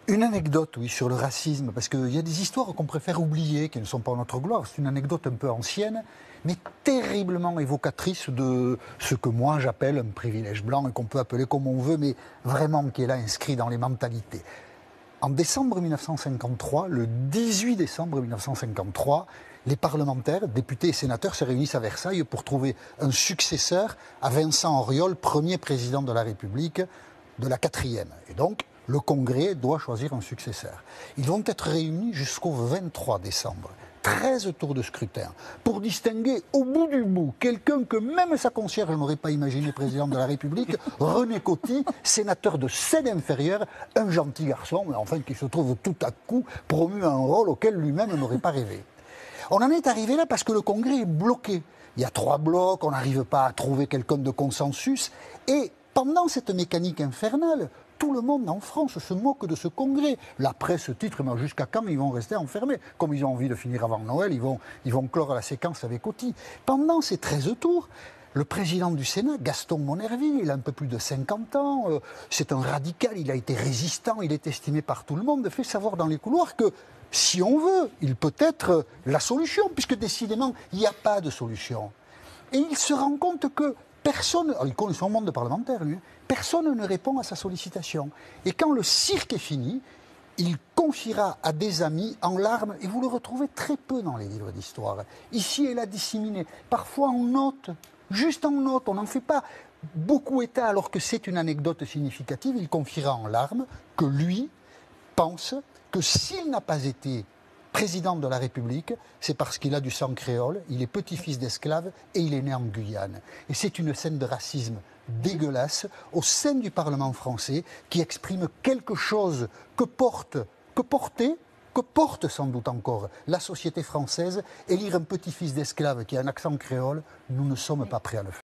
Une anecdote, oui, sur le racisme, parce qu'il y a des histoires qu'on préfère oublier, qui ne sont pas notre gloire. C'est une anecdote un peu ancienne, mais terriblement évocatrice de ce que moi j'appelle un privilège blanc, et qu'on peut appeler comme on veut, mais vraiment qui est là inscrit dans les mentalités. En décembre 1953, le 18 décembre 1953, les parlementaires, députés et sénateurs se réunissent à Versailles pour trouver un successeur à Vincent Auriol, premier président de la République de la 4e. Et donc, le Congrès doit choisir un successeur. Ils vont être réunis jusqu'au 23 décembre. 13 tours de scrutin pour distinguer au bout du bout quelqu'un que même sa concierge n'aurait pas imaginé président de la République, René Coty, sénateur de Seine inférieure, un gentil garçon, mais enfin qui se trouve tout à coup promu à un rôle auquel lui-même n'aurait pas rêvé. On en est arrivé là parce que le Congrès est bloqué. Il y a 3 blocs, on n'arrive pas à trouver quelqu'un de consensus, et pendant cette mécanique infernale, tout le monde en France se moque de ce congrès. La presse titre, mais jusqu'à quand ils vont rester enfermés? Comme ils ont envie de finir avant Noël, ils vont clore la séquence avec Coty. Pendant ces 13 tours, le président du Sénat, Gaston Monnerville, il a un peu plus de 50 ans, c'est un radical, il a été résistant, il est estimé par tout le monde, fait savoir dans les couloirs que si on veut, il peut être la solution, puisque décidément, il n'y a pas de solution. Et il se rend compte que personne, alors il connaît son monde de parlementaire, lui, personne ne répond à sa sollicitation. Et quand le cirque est fini, il confiera à des amis en larmes, et vous le retrouvez très peu dans les livres d'histoire, ici et là disséminé, parfois en notes, juste en notes, on n'en fait pas beaucoup état alors que c'est une anecdote significative, il confiera en larmes que lui pense que s'il n'a pas été président de la République, c'est parce qu'il a du sang créole, il est petit-fils d'esclave et il est né en Guyane. Et c'est une scène de racisme dégueulasse au sein du Parlement français qui exprime quelque chose que porte sans doute encore la société française. Élire un petit-fils d'esclave qui a un accent créole, nous ne sommes pas prêts à le faire.